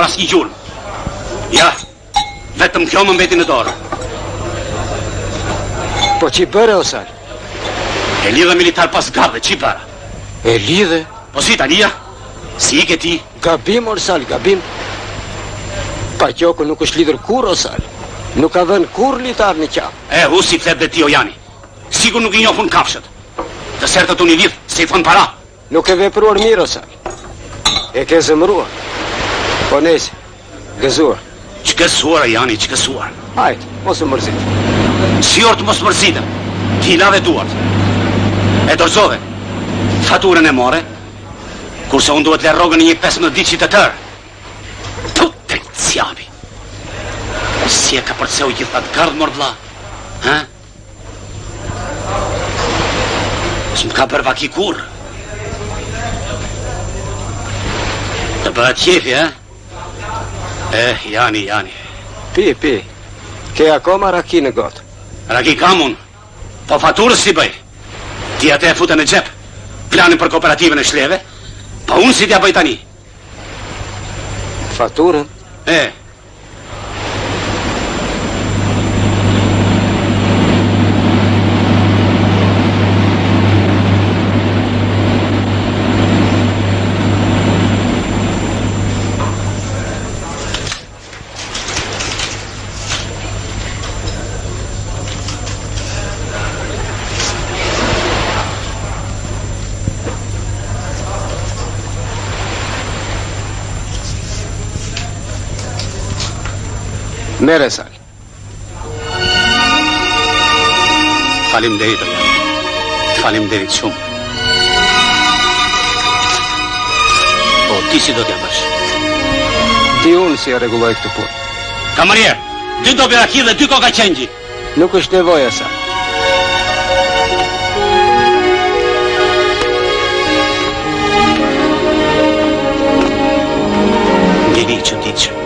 as një gjurmë. Ja, vetëm kjo më mbeti në dorë. Po që i bëre, o Sal? E lidhe militar pas garde, që i bëra? E lidhe? Po si tania? Si i ke ti? Gabim, o Sal, gabim. Pa Gjoku nuk është lidhër kur, o Sal. Nuk ka dhenë kur litar në qafë. U si thep dhe ti, o Jani. Sigur nuk i njohun kafshët. Të sertët unë i lidhë, se i thon para. Nuk e vepruar mirë, o Sal. E ke zemruar. Po nesi, gëzuar. Që gëzuar, Jani, që gëzuar. Hajtë, mos më mërzit. Si orë të mos mërzitëm. Ti i lave duart. E dorëzove. Faturën e more. Kurse unë duhet le rogën një 15 ditë të tërë. Putë të cjabi. Si e ka përceu gjithat gardë, mor vlla? Ha? Së më ka përvaki kur. Të bëhet qefi, Jani. Pi. Ke akoma raki në gotë. Raki kam unë. Po faturës si bëj. Ti atë e futë në gjep. Planin për kooperativën e shleve. Po unë si t'ja bëj tani. Faturën? Mere, Sal. Faleminderit, Jani. Faleminderit shumë. Po, ti si do t'ja bësh? Di unë si e regulloj këtë punë. Kamarier, 2 dobi raki dhe 2 koka qengji. Nuk është nevoja, Sal. Njëri që diqë.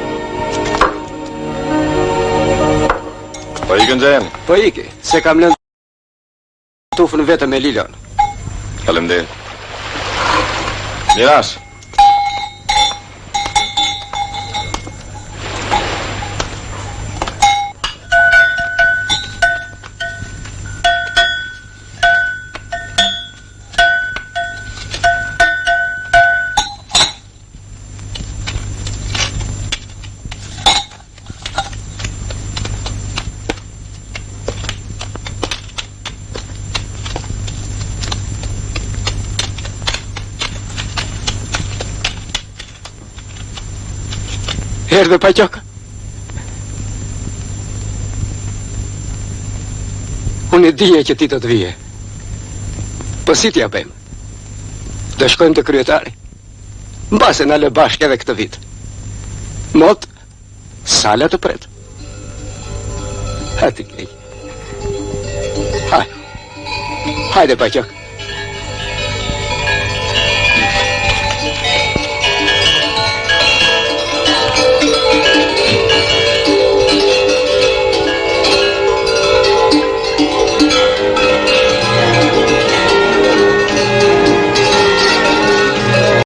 Po i këndjen? Po iki, se kam lënë tufën vetëm me Lilon. Faleminderit. Miras. Erdhe pa Gjoka. Unë e dije që ti të vije. Po si t'ja bëjmë? Do shkojmë të kryetari. Mbase në le bashkë edhe këtë vit. Mot, Sala të pret. Hajde, Klej. Hajde pa Gjoka.